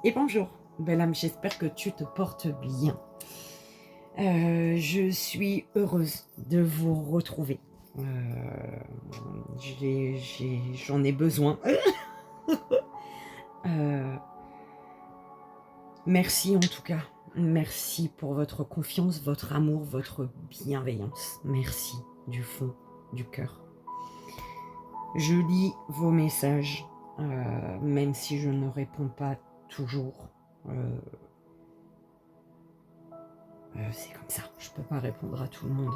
Et bonjour, belle âme, j'espère que tu te portes bien. Je suis heureuse de vous retrouver. Heu, j'en ai besoin. Heu, Merci en tout cas. Merci pour votre confiance, votre amour, votre bienveillance. Merci du fond du cœur. Je lis vos messages, même si je ne réponds pas toujours. Heu c'est comme ça, je peux pas répondre à tout le monde.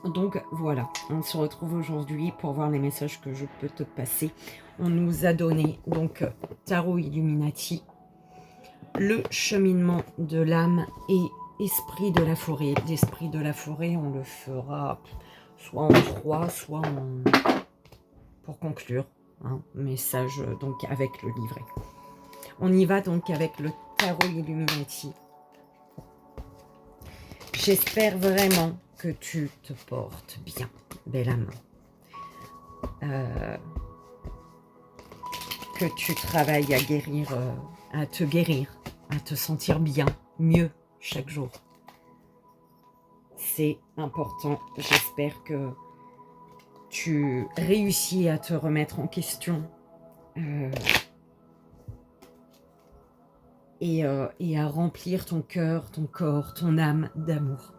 Donc voilà, on se retrouve aujourd'hui pour voir les messages que je peux te passer. On nous a donné donc Tarot Illuminati, le cheminement de l'âme et esprit de la forêt. L'esprit de la forêt, on le fera soit en 3, soit en... pour conclure. Hein, message donc avec le livret. On y va donc avec le Tarot Illuminati. J'espère vraiment que tu te portes bien, belle âme. Que tu travailles à guérir, à te sentir bien, mieux chaque jour. C'est important. J'espère que tu réussis à te remettre en question et à remplir ton cœur, ton corps, ton âme d'amour.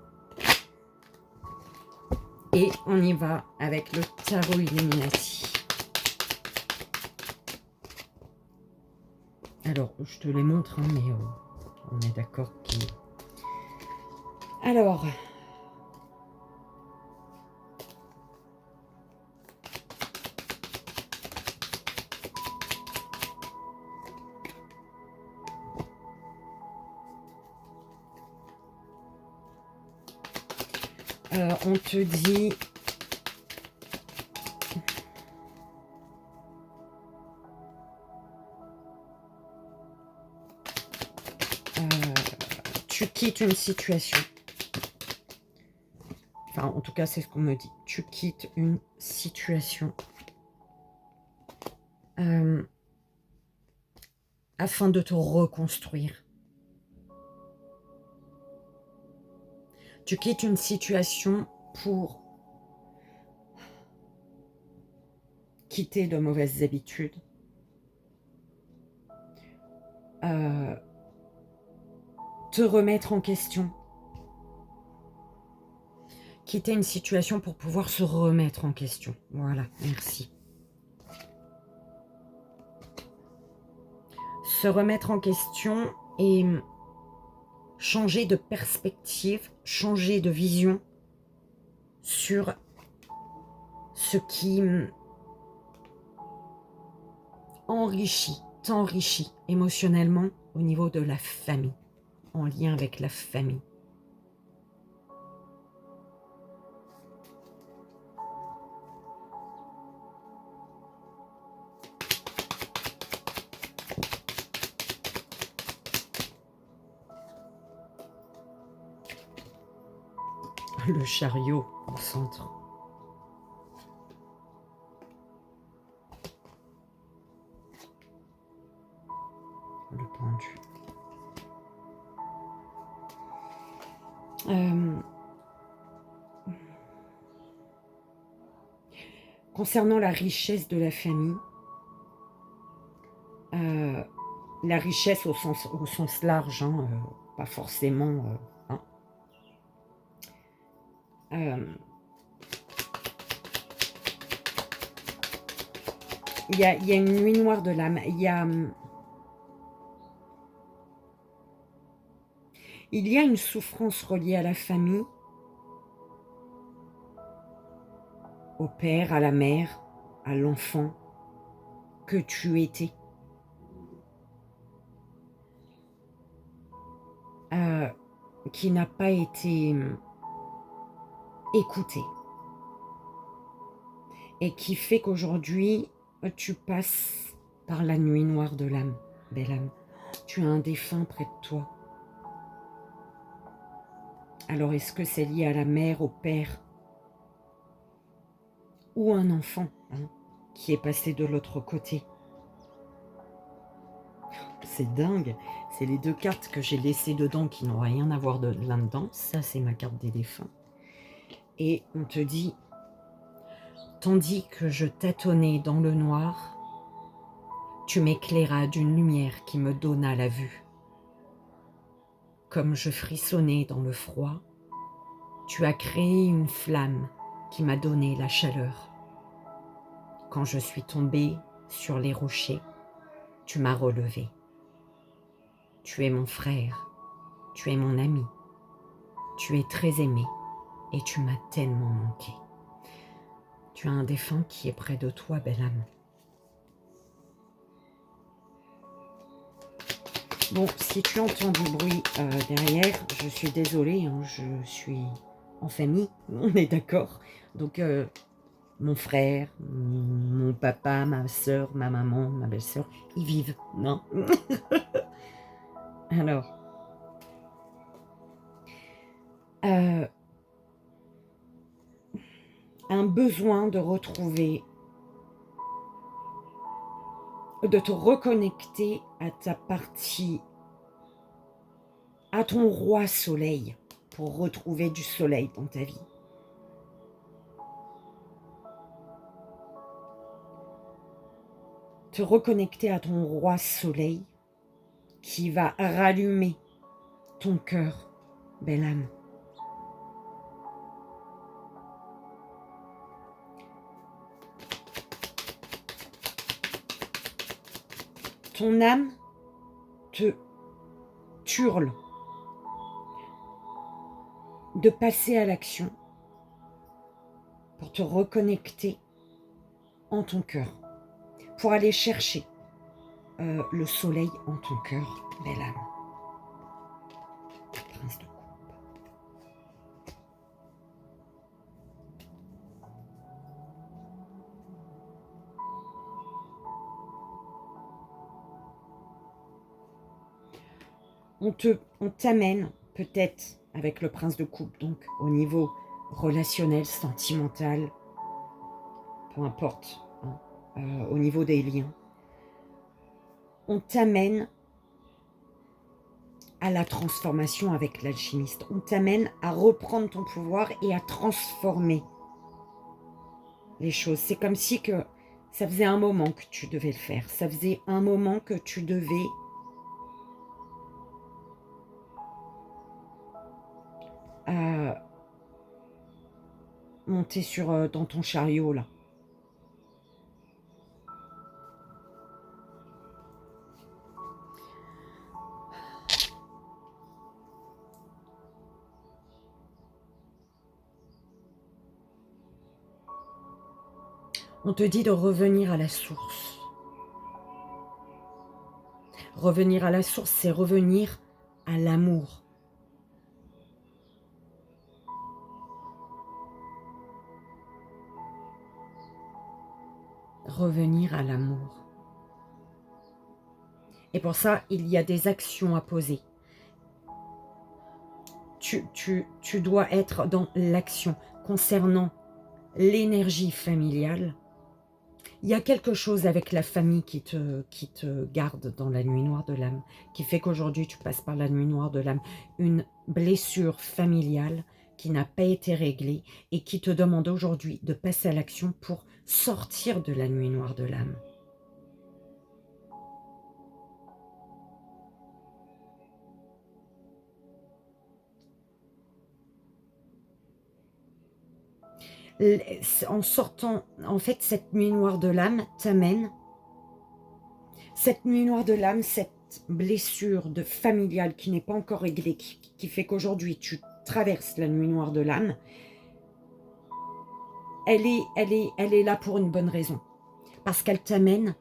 Et on y va avec le Tarot Illuminati. Alors, je te les montre, hein, mais on est d'accord qu'il... Alors, on te dit... tu quittes une situation. Enfin, en tout cas, c'est ce qu'on me dit. Tu quittes une situation afin de te reconstruire. Tu quittes une situation pour quitter de mauvaises habitudes, te remettre en question. Quitter une situation pour pouvoir se remettre en question. Voilà, merci. Se remettre en question et changer de perspective, changer de vision sur ce qui t'enrichit émotionnellement au niveau de la famille, en lien avec la famille. Le chariot au centre. Le pendu. Concernant la richesse de la famille, la richesse au sens large, hein, pas forcément... hein. Il y a une nuit noire de l'âme. Il y a une souffrance reliée à la famille, au père, à la mère, à l'enfant que tu étais. Qui n'a pas été écouté. Et qui fait qu'aujourd'hui, tu passes par la nuit noire de l'âme, belle âme. Tu as un défunt près de toi. Alors, est-ce que c'est lié à la mère, au père ou un enfant qui est passé de l'autre côté? c'est dingue. C'est les 2 cartes que j'ai laissées dedans qui n'ont rien à voir là-dedans. Ça, c'est ma carte des défunts. Et on te dit, tandis que je tâtonnais dans le noir, tu m'éclairas d'une lumière qui me donna la vue. Comme je frissonnais dans le froid, tu as créé une flamme qui m'a donné la chaleur. Quand je suis tombée sur les rochers, tu m'as relevé. Tu es mon frère, tu es mon ami, tu es très aimé et tu m'as tellement manqué. Tu as un défunt qui est près de toi, belle âme. Bon, si tu entends du bruit derrière, je suis désolée, hein, je suis en famille, on est d'accord. Donc, mon frère, mon papa, ma soeur, ma maman, ma belle-sœur, ils vivent, non? Alors, un besoin de retrouver, de te reconnecter à ta partie, à ton roi soleil, pour retrouver du soleil dans ta vie. Te reconnecter à ton roi soleil qui va rallumer ton cœur, belle âme. Ton âme te hurle de passer à l'action pour te reconnecter en ton cœur, pour aller chercher le soleil en ton cœur, belle âme. Prince de coupe. On t'amène peut-être avec le prince de coupe, donc au niveau relationnel, sentimental, peu importe, hein, au niveau des liens. On t'amène à la transformation avec l'alchimiste. On t'amène à reprendre ton pouvoir et à transformer les choses. C'est comme si que ça faisait un moment que tu devais le faire. Ça faisait un moment que tu devais monter dans ton chariot là. On te dit de revenir à la source. Revenir à la source, c'est revenir à l'amour. Revenir à l'amour. Et pour ça, il y a des actions à poser. Tu dois être dans l'action concernant l'énergie familiale. Il y a quelque chose avec la famille qui te garde dans la nuit noire de l'âme, qui fait qu'aujourd'hui tu passes par la nuit noire de l'âme. Une blessure familiale qui n'a pas été réglée et qui te demande aujourd'hui de passer à l'action pour sortir de la nuit noire de l'âme. En sortant, en fait, cette nuit noire de l'âme t'amène, cette nuit noire de l'âme, cette blessure familiale qui n'est pas encore réglée, qui fait qu'aujourd'hui tu traverses la nuit noire de l'âme, elle est là pour une bonne raison. Parce qu'elle t'amène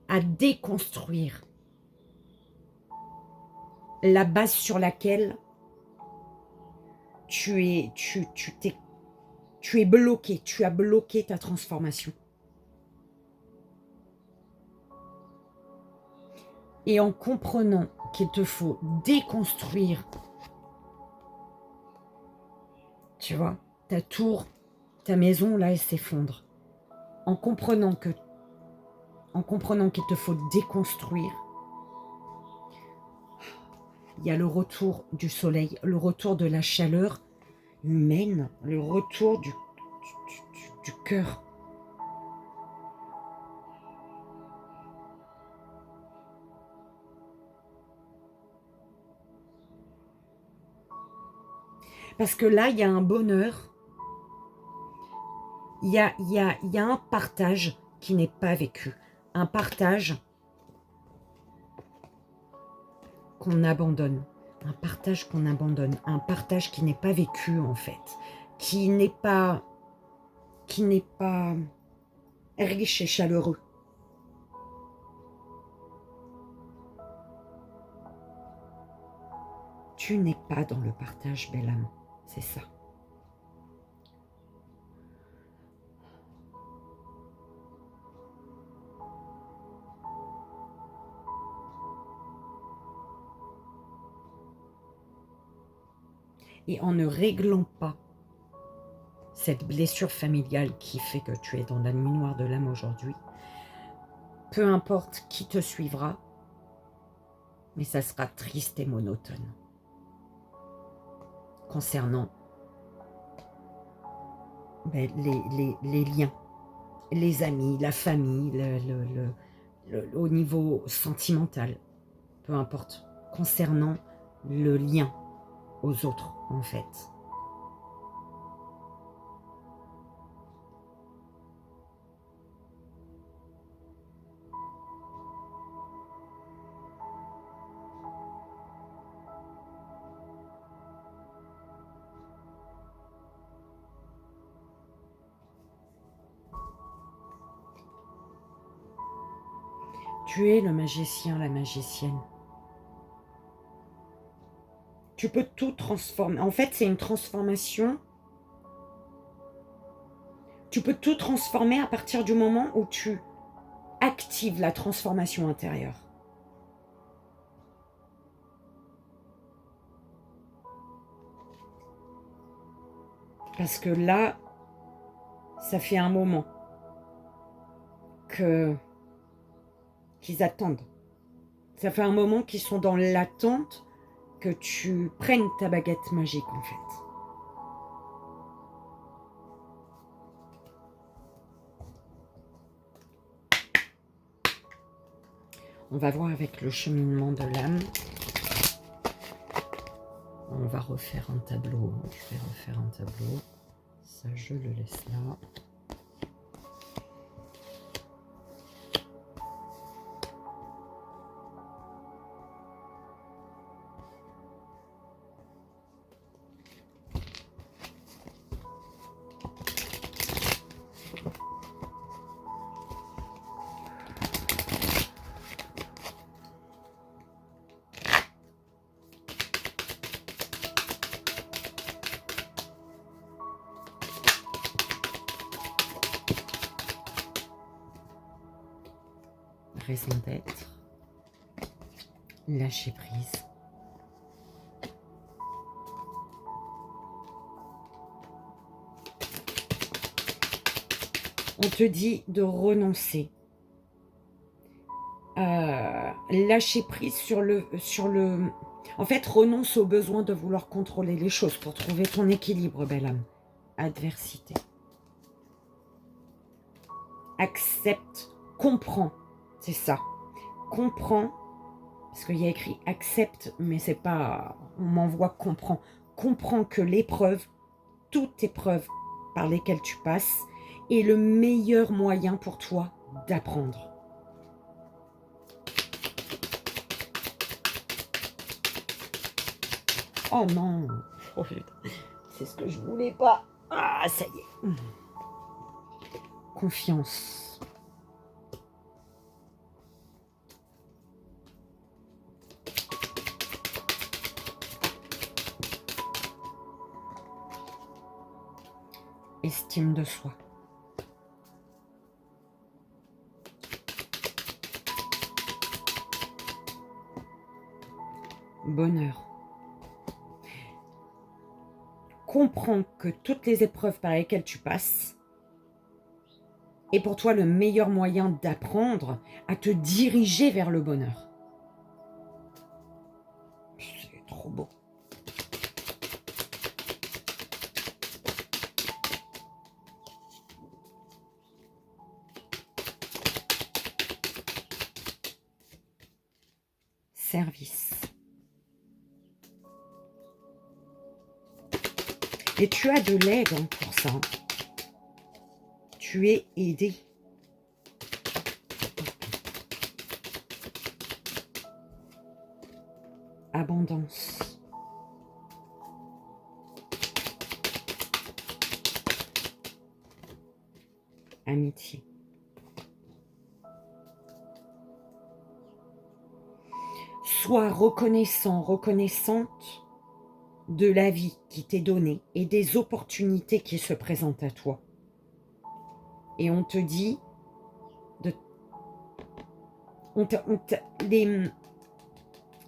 à déconstruire la base sur laquelle tu es bloqué, tu as bloqué ta transformation. Et en comprenant qu'il te faut déconstruire, tu vois, ta tour, ta maison, là, elle s'effondre. En comprenant qu'il te faut déconstruire, il y a le retour du soleil, le retour de la chaleur humaine, le retour du cœur. Parce que là, il y a un bonheur, il y a un partage qui n'est pas vécu. Un partage qu'on abandonne. Un partage qu'on abandonne. Un partage qui n'est pas vécu, en fait. Qui n'est pas riche et chaleureux. Tu n'es pas dans le partage, belle âme. C'est ça. Et en ne réglant pas cette blessure familiale qui fait que tu es dans la nuit noire de l'âme aujourd'hui, peu importe qui te suivra, mais ça sera triste et monotone. Concernant ben, les liens, les amis, la famille, au niveau sentimental, peu importe, concernant le lien aux autres, en fait. Tu es le magicien, la magicienne. Tu peux tout transformer. En fait, c'est une transformation. Tu peux tout transformer à partir du moment où tu actives la transformation intérieure. Parce que là, ça fait un moment qu'ils attendent. Ça fait un moment qu'ils sont dans l'attente que tu prennes ta baguette magique, en fait. On va voir avec le cheminement de l'âme. On va refaire un tableau. Je vais refaire un tableau. Ça, je le laisse là. Raison d'être, lâcher prise. On te dit de renoncer, lâcher prise sur le... En fait, renonce au besoin de vouloir contrôler les choses pour trouver ton équilibre, belle âme. Adversité. Accepte, comprends. C'est ça. Comprends, parce qu'il y a écrit accepte, mais c'est pas, on m'envoie comprends. Comprends que l'épreuve, toute épreuve par lesquelles tu passes, est le meilleur moyen pour toi d'apprendre. Oh non, oh putain, c'est ce que je voulais pas. Ah, ça y est. Confiance. Estime de soi. Bonheur. Comprends que toutes les épreuves par lesquelles tu passes est pour toi le meilleur moyen d'apprendre à te diriger vers le bonheur. trop beau. Service. Et tu as de l'aide hein, pour ça. Tu es aidé. Abondance. Amitié. Sois reconnaissant, reconnaissante de la vie qui t'est donnée et des opportunités qui se présentent à toi. Et on te dit,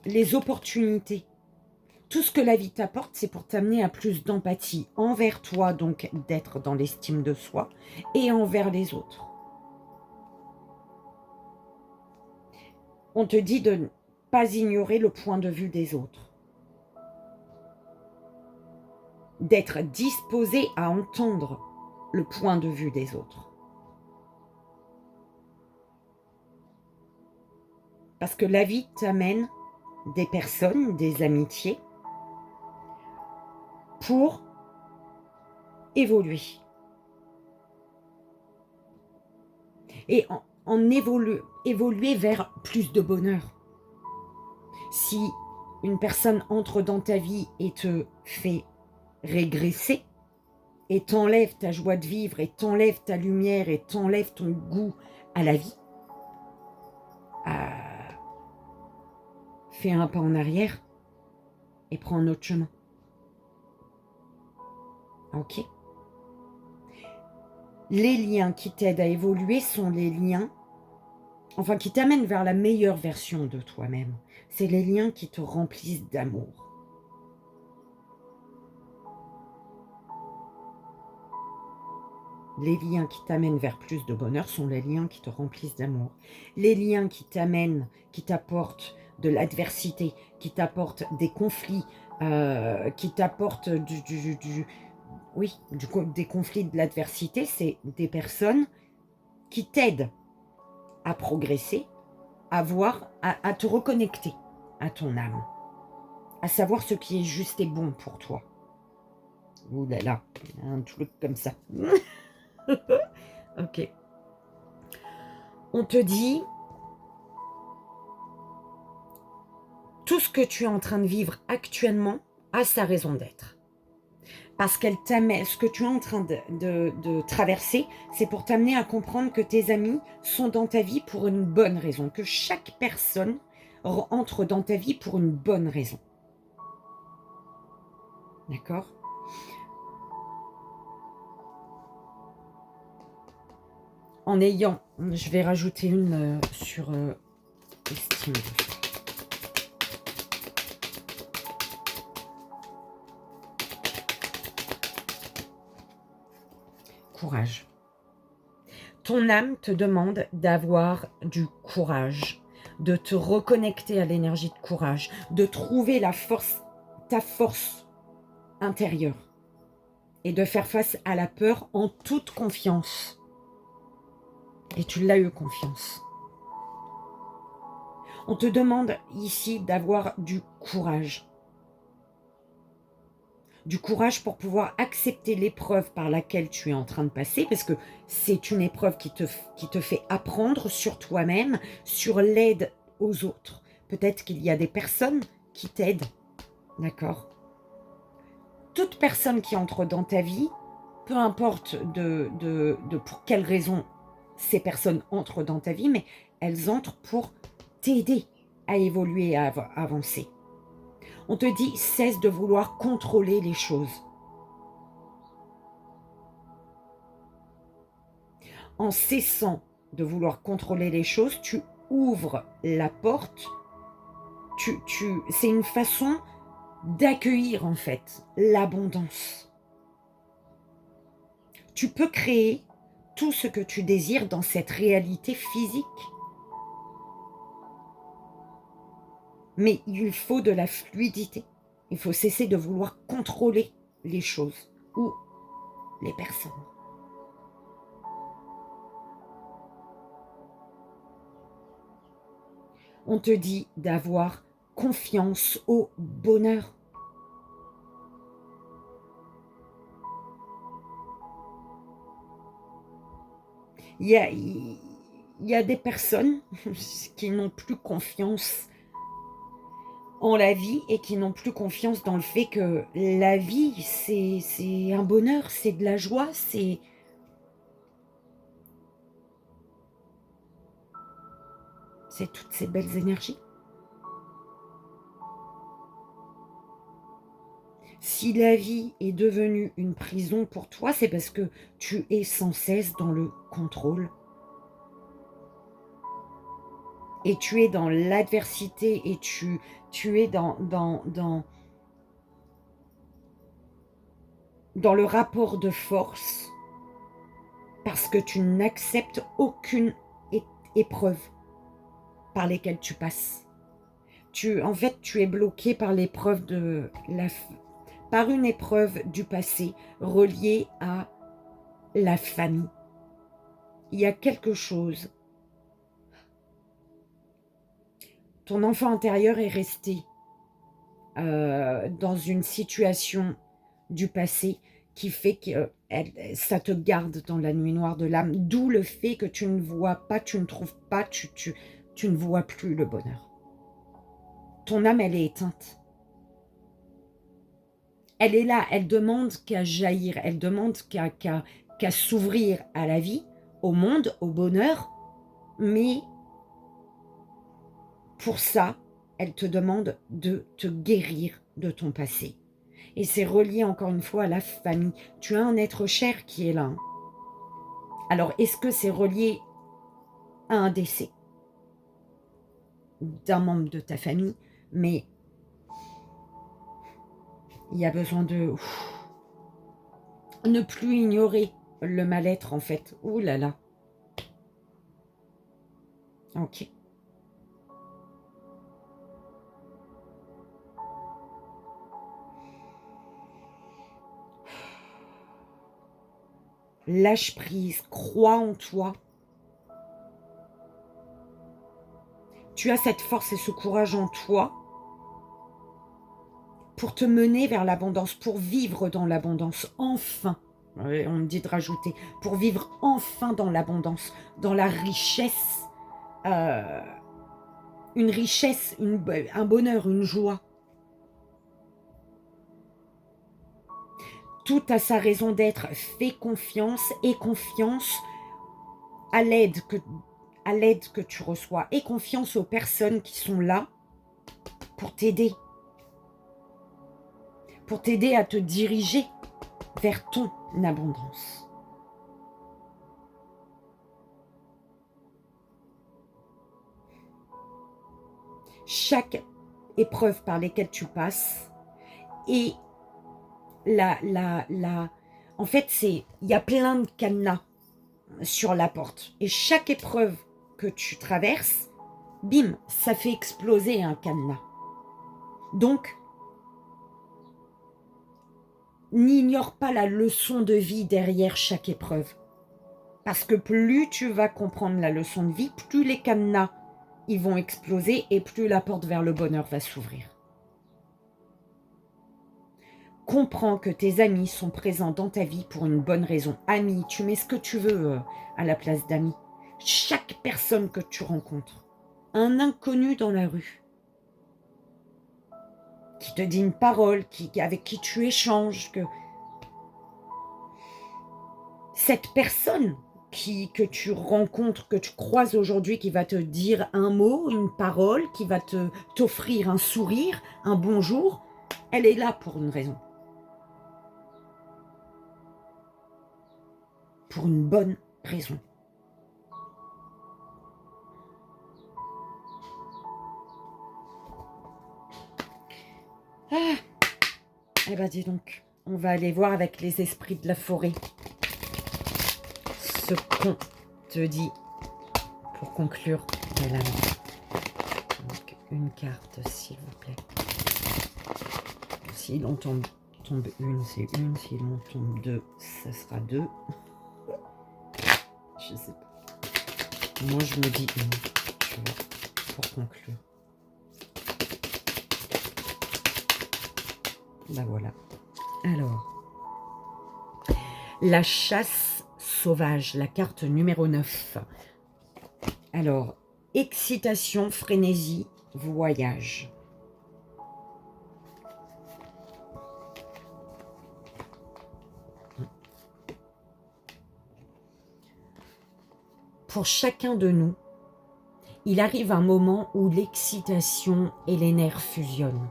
les opportunités, tout ce que la vie t'apporte, c'est pour t'amener à plus d'empathie envers toi, donc d'être dans l'estime de soi, et envers les autres. On te dit de ne pas ignorer le point de vue des autres. D'être disposé à entendre le point de vue des autres. Parce que la vie t'amène des personnes, des amitiés, pour évoluer. Et évoluer vers plus de bonheur. Si une personne entre dans ta vie et te fait régresser, et t'enlève ta joie de vivre, et t'enlève ta lumière, et t'enlève ton goût à la vie, fais un pas en arrière et prends un autre chemin. Ok? Les liens qui t'aident à évoluer sont les liens, enfin qui t'amènent vers la meilleure version de toi-même. C'est les liens qui te remplissent d'amour. Les liens qui t'amènent vers plus de bonheur sont les liens qui te remplissent d'amour. Les liens qui t'amènent, qui t'apportent de l'adversité, qui t'apportent des conflits, qui t'apportent des conflits, de l'adversité, c'est des personnes qui t'aident à progresser, à te reconnecter à ton âme, à savoir ce qui est juste et bon pour toi. Ouh là là, un truc comme ça. Ok. On te dit, tout ce que tu es en train de vivre actuellement a sa raison d'être. Parce qu'elle t'amène, ce que tu es en train de traverser, c'est pour t'amener à comprendre que tes amis sont dans ta vie pour une bonne raison, que chaque personne entre dans ta vie pour une bonne raison. D'accord ? En ayant, je vais rajouter une sur estime. Courage. Ton âme te demande d'avoir du courage, de te reconnecter à l'énergie de courage, de trouver ta force intérieure et de faire face à la peur en toute confiance. Et tu l'as eu confiance. On te demande ici d'avoir du courage. Du courage pour pouvoir accepter l'épreuve par laquelle tu es en train de passer, parce que c'est une épreuve qui te fait apprendre sur toi-même, sur l'aide aux autres. Peut-être qu'il y a des personnes qui t'aident, d'accord ? Toute personne qui entre dans ta vie, peu importe pour quelle raison ces personnes entrent dans ta vie, mais elles entrent pour t'aider à évoluer, à avancer. On te dit, cesse de vouloir contrôler les choses. En cessant de vouloir contrôler les choses, tu ouvres la porte. C'est une façon d'accueillir en fait l'abondance. Tu peux créer tout ce que tu désires dans cette réalité physique. Mais il faut de la fluidité. Il faut cesser de vouloir contrôler les choses ou les personnes. On te dit d'avoir confiance au bonheur. Il y a des personnes qui n'ont plus confiance en la vie et qui n'ont plus confiance dans le fait que la vie, c'est un bonheur, c'est de la joie, c'est toutes ces belles énergies. Si la vie est devenue une prison pour toi, c'est parce que tu es sans cesse dans le contrôle. Et tu es dans l'adversité et tu es dans le rapport de force parce que tu n'acceptes aucune épreuve par lesquelles tu passes. En fait, tu es bloqué par l'épreuve par une épreuve du passé reliée à la famille. Il y a quelque chose. Ton enfant intérieur est resté dans une situation du passé qui fait que ça te garde dans la nuit noire de l'âme. D'où le fait que tu ne vois pas, tu ne trouves pas, tu ne vois plus le bonheur. Ton âme, elle est éteinte. Elle est là, elle demande qu'à jaillir, elle demande qu'à s'ouvrir à la vie, au monde, au bonheur, mais pour ça, elle te demande de te guérir de ton passé. Et c'est relié encore une fois à la famille. Tu as un être cher qui est là. Alors, est-ce que c'est relié à un décès d'un membre de ta famille? Mais il y a besoin de ne plus ignorer le mal-être, en fait. Ouh là là. Ok. Lâche prise, crois en toi. Tu as cette force et ce courage en toi pour te mener vers l'abondance, pour vivre dans l'abondance, enfin. On me dit de rajouter, pour vivre enfin dans l'abondance, dans la richesse, une richesse, un bonheur, une joie. Tout a sa raison d'être. Fais confiance et confiance à l'aide que tu reçois et confiance aux personnes qui sont là pour t'aider à te diriger vers ton abondance. Chaque épreuve par laquelle tu passes et en fait, il y a plein de cadenas sur la porte. Et chaque épreuve que tu traverses, bim, ça fait exploser un cadenas. Donc, n'ignore pas la leçon de vie derrière chaque épreuve. Parce que plus tu vas comprendre la leçon de vie, plus les cadenas ils vont exploser et plus la porte vers le bonheur va s'ouvrir. Comprends que tes amis sont présents dans ta vie pour une bonne raison. Amis, tu mets ce que tu veux à la place d'amis. Chaque personne que tu rencontres, un inconnu dans la rue, qui te dit une parole, avec qui tu échanges, cette personne que tu rencontres, que tu croises aujourd'hui, qui va te dire un mot, une parole, qui va t'offrir un sourire, un bonjour, elle est là pour une raison. Pour une bonne raison. Ah, eh ben dis donc, on va aller voir avec les esprits de la forêt ce qu'on te dit pour conclure de la nuit. Donc, une carte, s'il vous plaît. s'il en tombe une, c'est une. S'il en tombe deux, ça sera deux. Je sais pas. Moi, je me dis une, tu vois, pour conclure. Ben voilà. Alors, la chasse sauvage, la carte numéro 9. Alors, excitation, frénésie, voyage. Pour chacun de nous, il arrive un moment où l'excitation et les nerfs fusionnent,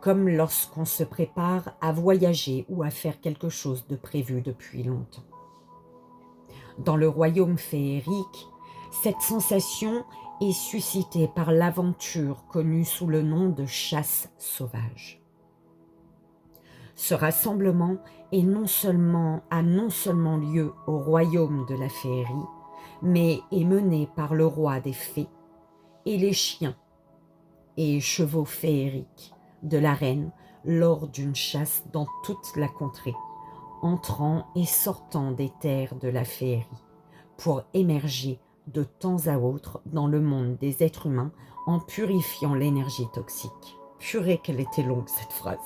comme lorsqu'on se prépare à voyager ou à faire quelque chose de prévu depuis longtemps. Dans le royaume féerique, cette sensation est suscitée par l'aventure connue sous le nom de chasse sauvage. Ce rassemblement a non seulement lieu au royaume de la féerie, mais est mené par le roi des fées et les chiens et chevaux féeriques de la reine lors d'une chasse dans toute la contrée, entrant et sortant des terres de la féerie, pour émerger de temps à autre dans le monde des êtres humains en purifiant l'énergie toxique. Purée qu'elle était longue cette phrase.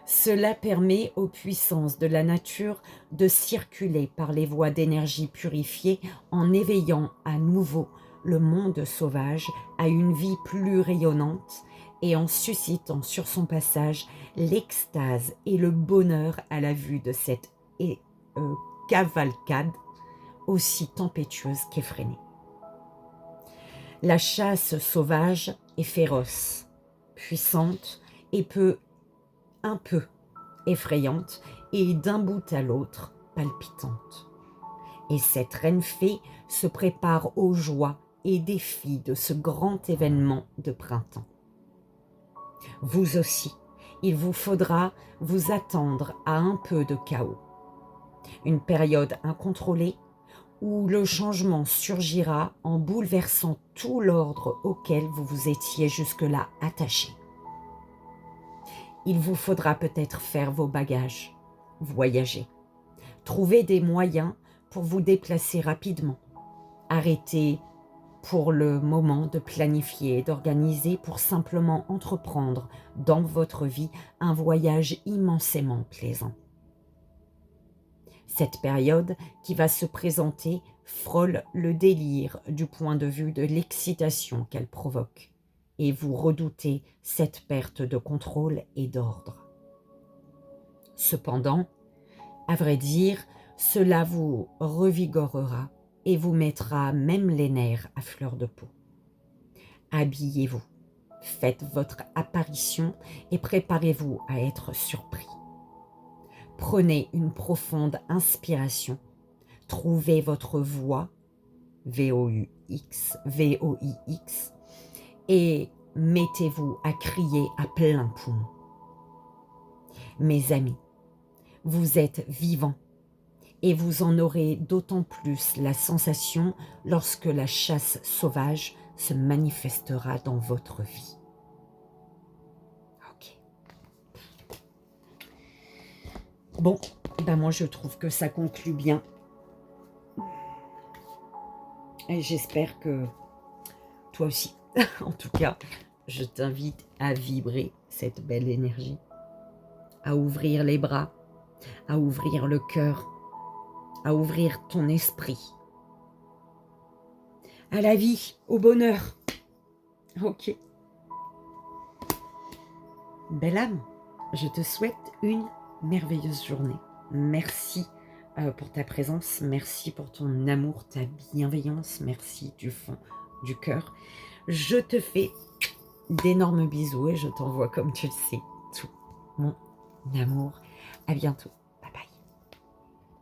Cela permet aux puissances de la nature de circuler par les voies d'énergie purifiées en éveillant à nouveau le monde sauvage à une vie plus rayonnante et en suscitant sur son passage l'extase et le bonheur à la vue de cette cavalcade aussi tempétueuse qu'effrénée. La chasse sauvage est féroce, puissante et un peu effrayante et d'un bout à l'autre palpitante. Et cette reine fée se prépare aux joies et défis de ce grand événement de printemps. Vous aussi, il vous faudra vous attendre à un peu de chaos. Une période incontrôlée où le changement surgira en bouleversant tout l'ordre auquel vous vous étiez jusque-là attaché. Il vous faudra peut-être faire vos bagages, voyager, trouver des moyens pour vous déplacer rapidement, arrêter pour le moment de planifier et d'organiser pour simplement entreprendre dans votre vie un voyage immensément plaisant. Cette période qui va se présenter frôle le délire du point de vue de l'excitation qu'elle provoque. Et vous redoutez cette perte de contrôle et d'ordre. Cependant, à vrai dire, cela vous revigorera et vous mettra même les nerfs à fleur de peau. Habillez-vous, faites votre apparition et préparez-vous à être surpris. Prenez une profonde inspiration, trouvez votre voix, VOIX, et mettez-vous à crier à plein poumon. Mes amis, vous êtes vivants et vous en aurez d'autant plus la sensation lorsque la chasse sauvage se manifestera dans votre vie. Ok. Bon, ben moi je trouve que ça conclut bien. Et j'espère que toi aussi. En tout cas, je t'invite à vibrer cette belle énergie, à ouvrir les bras, à ouvrir le cœur, à ouvrir ton esprit, à la vie, au bonheur. Ok. Belle âme, je te souhaite une merveilleuse journée. Merci pour ta présence, merci pour ton amour, ta bienveillance, merci du fond du cœur. Je te fais d'énormes bisous et je t'envoie, comme tu le sais, tout mon amour. À bientôt.